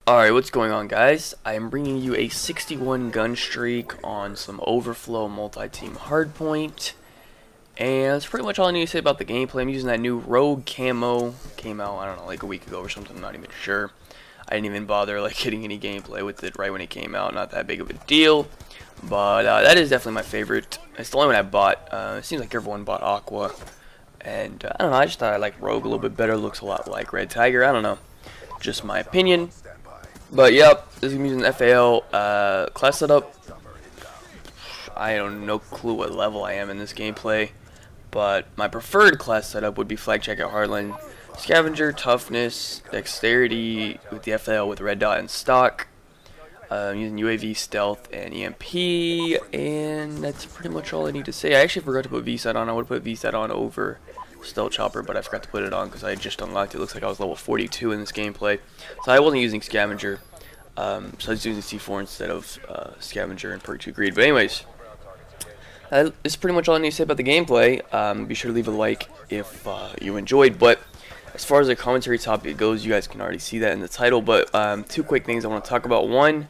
Alright, what's going on, guys? I am bringing you a 61 gun streak on some overflow multi-team hardpoint, and that's pretty much all I need to say about the gameplay. I'm using that new rogue camo. Came out, I don't know, like a week ago or something. I'm not even sure. I didn't even bother like getting any gameplay with it right when it came out. Not that big of a deal, but that is definitely my favorite. It's the only one I bought. It seems like everyone bought Aqua, and I don't know. I just thought I liked Rogue a little bit better. Looks a lot like Red Tiger. I don't know, just my opinion. But yep, this is using FAL class setup. I don't no clue what level I am in this gameplay, but my preferred class setup would be Flag Jacket Heartland, Scavenger, Toughness, Dexterity with the FAL with Red Dot and Stock. Using UAV, Stealth, and EMP, and that's pretty much all I need to say. I actually forgot to put VSAT on. I would put VSAT on over Stealth Chopper, but I forgot to put it on because I just unlocked it. Looks like I was level 42 in this gameplay, so I wasn't using Scavenger. So I was using C4 instead of Scavenger and Perk 2 Greed. But anyways, that is pretty much all I need to say about the gameplay. Be sure to leave a like if you enjoyed. But as far as the commentary topic goes, you guys can already see that in the title. But two quick things I want to talk about. One,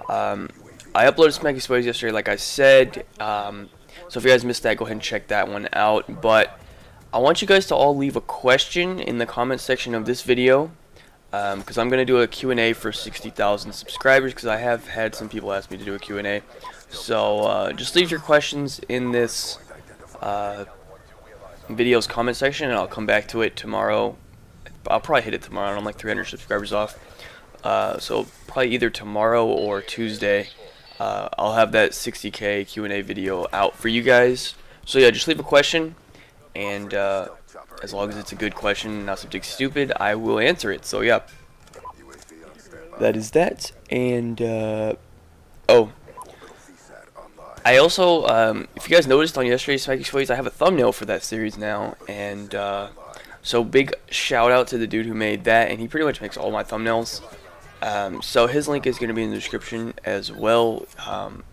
I uploaded some exploits yesterday, like I said. So if you guys missed that, go ahead and check that one out. But I want you guys to all leave a question in the comment section of this video, because I'm going to do a Q&A for 60,000 subscribers, because I have had some people ask me to do a Q&A. So just leave your questions in this video's comment section, and I'll come back to it tomorrow. I'll probably hit it tomorrow. I'm like 300 subscribers off. So probably either tomorrow or Tuesday, I'll have that 60K Q&A video out for you guys. So yeah, just leave a question, and as long as it's a good question, not something stupid, I will answer it. So yeah, that is that. And oh, I also, if you guys noticed on yesterday's Spike Exploits, I have a thumbnail for that series now, and so big shout out to the dude who made that, and he pretty much makes all my thumbnails. So his link is going to be in the description as well.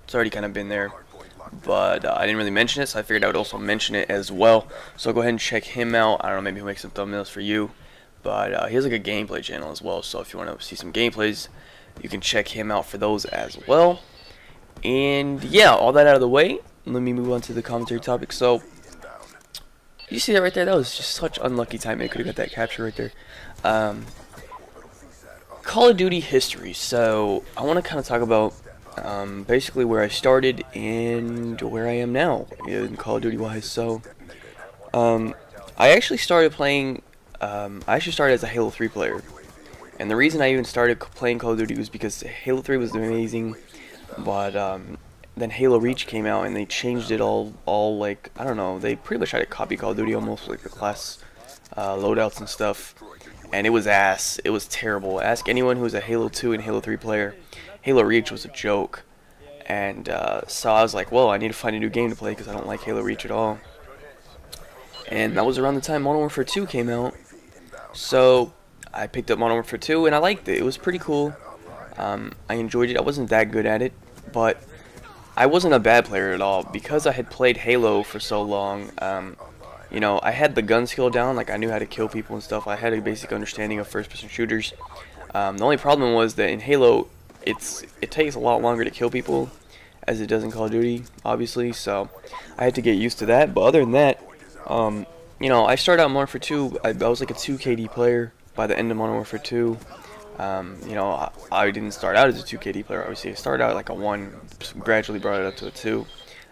It's already kind of been there, but I didn't really mention it, so I figured I would also mention it as well. So go ahead and check him out. I don't know, maybe he'll make some thumbnails for you, but he has like a gameplay channel as well, so if you want to see some gameplays, you can check him out for those as well. And yeah, all that out of the way, let me move on to the commentary topic. So you see that right there? That was just such unlucky timing. I could have got that capture right there. Call of Duty history. So I want to kind of talk about basically where I started and where I am now in Call of Duty wise. So I actually started playing. I actually started as a Halo 3 player, and the reason I even started playing Call of Duty was because Halo 3 was amazing, but then Halo Reach came out and they changed it all like, I don't know, they pretty much tried to copy Call of Duty almost, like the class loadouts and stuff, and it was ass. It was terrible. Ask anyone who was a Halo 2 and Halo 3 player. Halo Reach was a joke, and so I was like, well, I need to find a new game to play because I don't like Halo Reach at all. And that was around the time Modern Warfare 2 came out, so I picked up Modern Warfare 2 and I liked it. It was pretty cool. I enjoyed it. I wasn't that good at it, but I wasn't a bad player at all because I had played Halo for so long. You know, I had the gun skill down, like I knew how to kill people and stuff. I had a basic understanding of first-person shooters. The only problem was that in Halo, it takes a lot longer to kill people as it does in Call of Duty, obviously. So I had to get used to that. But other than that, you know, I started out Modern Warfare 2. I was like a 2 KD player by the end of Modern Warfare 2. You know, I didn't start out as a 2 KD player, obviously. I started out like a 1, gradually brought it up to a 2.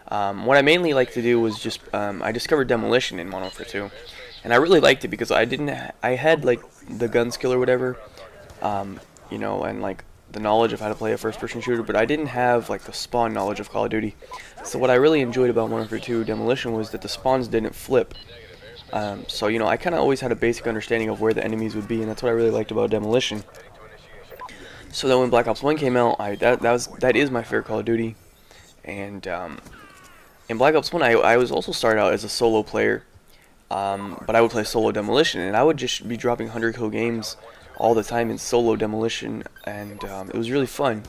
What I mainly like to do was just, I discovered Demolition in Modern Warfare 2, and I really liked it because I had like the gun skill or whatever, you know, and like the knowledge of how to play a first-person shooter, but I didn't have like the spawn knowledge of Call of Duty. So what I really enjoyed about Modern Warfare 2 Demolition was that the spawns didn't flip. So, you know, I kind of always had a basic understanding of where the enemies would be, and that's what I really liked about Demolition. So then when Black Ops 1 came out, that is my favorite Call of Duty. And in Black Ops 1, I was also started out as a solo player, but I would play solo Demolition, and I would just be dropping 100 kill games all the time in solo Demolition, and it was really fun.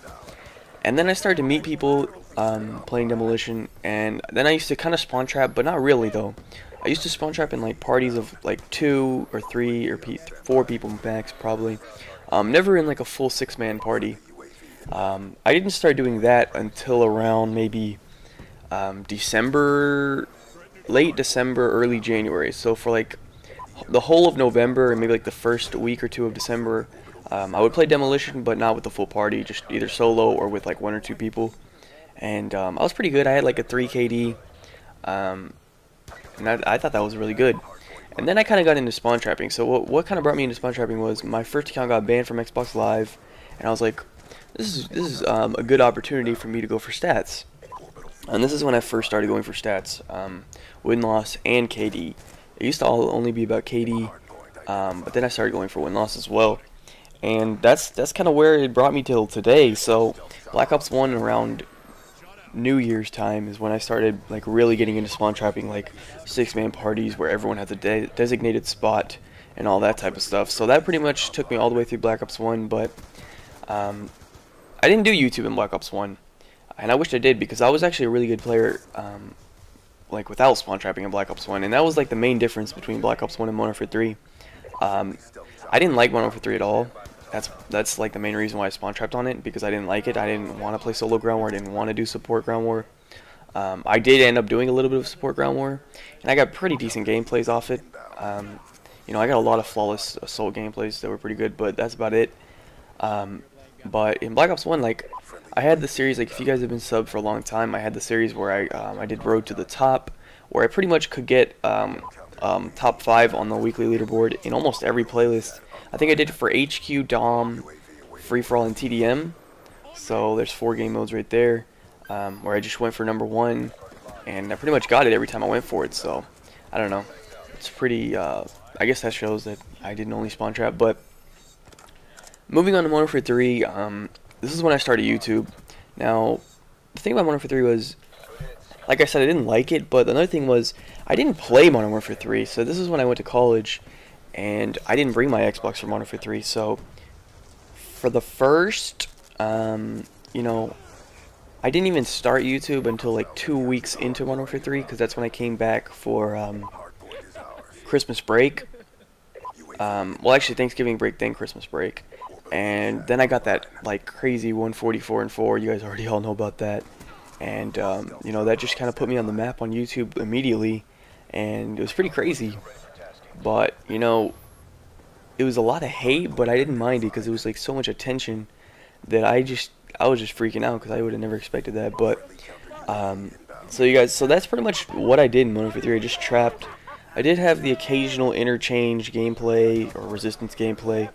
And then I started to meet people playing Demolition, and then I used to kind of spawn trap, but not really though. I used to spawn trap in like parties of like 2 or 3 or 4 people max probably. Never in like a full 6-man party. I didn't start doing that until around maybe December, late December, early January. So for like the whole of November and maybe like the first week or two of December, I would play Demolition, but not with the full party, just either solo or with like 1 or 2 people. And I was pretty good. I had like a 3 KD, and I thought that was really good. And then I kind of got into spawn trapping. So what kind of brought me into spawn trapping was my first account got banned from Xbox Live, and I was like, this is a good opportunity for me to go for stats. And this is when I first started going for stats, win-loss and KD. It used to only be about KD, but then I started going for win-loss as well. And that's kind of where it brought me till today. So Black Ops 1 around New Year's time is when I started like really getting into spawn trapping, like 6-man parties where everyone has a designated spot and all that type of stuff. So that pretty much took me all the way through Black Ops 1, but I didn't do YouTube in Black Ops 1, and I wished I did, because I was actually a really good player like without spawn trapping in Black Ops 1, and that was like the main difference between Black Ops 1 and Modern Warfare 3. I didn't like Modern Warfare 3 at all. That's like the main reason why I spawn trapped on it, because I didn't like it. I didn't want to play solo ground war. I didn't want to do support ground war. I did end up doing a little bit of support ground war, and I got pretty decent gameplays off it. You know, I got a lot of flawless assault gameplays that were pretty good, but that's about it. But in Black Ops 1, like, I had the series, like, if you guys have been subbed for a long time, I had the series where I did Road to the Top, where I pretty much could get top 5 on the weekly leaderboard in almost every playlist. I think I did it for HQ, Dom, Free For All, and TDM. So there's 4 game modes right there, where I just went for number 1, and I pretty much got it every time I went for it. So I don't know, it's pretty. I guess that shows that I didn't only spawn trap. But moving on to Modern Warfare 3, this is when I started YouTube. Now, the thing about Modern Warfare 3 was, like I said, I didn't like it, but another thing was I didn't play Modern Warfare 3. So this is when I went to college, and I didn't bring my Xbox for Modern Warfare 3. So for the first, you know, I didn't even start YouTube until like 2 weeks into Modern Warfare 3, because that's when I came back for Christmas break. Well, actually, Thanksgiving break, then Christmas break. And then I got that like crazy 144 and 4. You guys already all know about that. And you know, that just kind of put me on the map on YouTube immediately, and it was pretty crazy. But you know, it was a lot of hate, but I didn't mind it, because it was like so much attention that I was just freaking out, because I would have never expected that. But so you guys, so that's pretty much what I did in Modern Warfare 3. I just trapped. I did have the occasional interchange gameplay or resistance gameplay,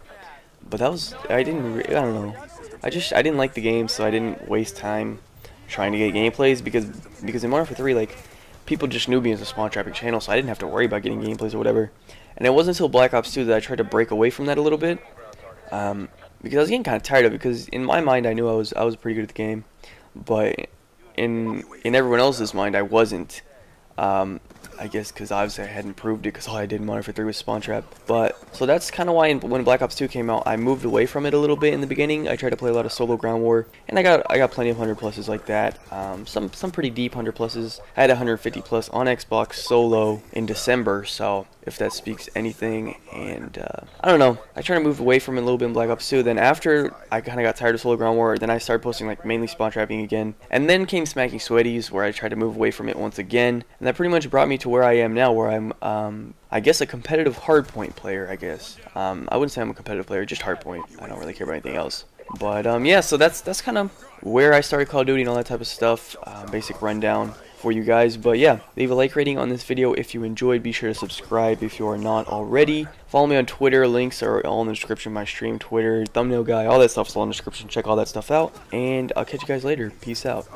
but that was, I don't know. I didn't like the game, so I didn't waste time trying to get gameplays, because in Modern Warfare 3, like, people just knew me as a spawn trapping channel, so I didn't have to worry about getting gameplays or whatever. And it wasn't until Black Ops 2 that I tried to break away from that a little bit, because I was getting kind of tired of it. Because in my mind, I knew I was pretty good at the game, but in everyone else's mind, I wasn't. I guess because obviously I hadn't proved it, because all I did in Modern Warfare 3 was spawn trap. But so that's kind of why when Black Ops 2 came out, I moved away from it a little bit in the beginning. I tried to play a lot of solo ground war, and I got plenty of 100 pluses like that. Some pretty deep 100 pluses. I had 150 plus on Xbox solo in December, so if that speaks anything. And I don't know, I tried to move away from it a little bit in Black Ops 2. Then after I kind of got tired of solo ground war, then I started posting like mainly spawn trapping again, and then came Smacking Sweaties, where I tried to move away from it once again, and that pretty much brought me to where I am now, where I'm I guess a competitive hardpoint player. I guess I wouldn't say I'm a competitive player, just hardpoint. I don't really care about anything else. But yeah, so that's kind of where I started Call of Duty and all that type of stuff. Basic rundown for you guys. But yeah, leave a like rating on this video if you enjoyed. Be sure to subscribe if you are not already. Follow me on Twitter. Links are all in the description. My stream, Twitter, thumbnail guy, all that stuff's all in the description. Check all that stuff out, and I'll catch you guys later. Peace out.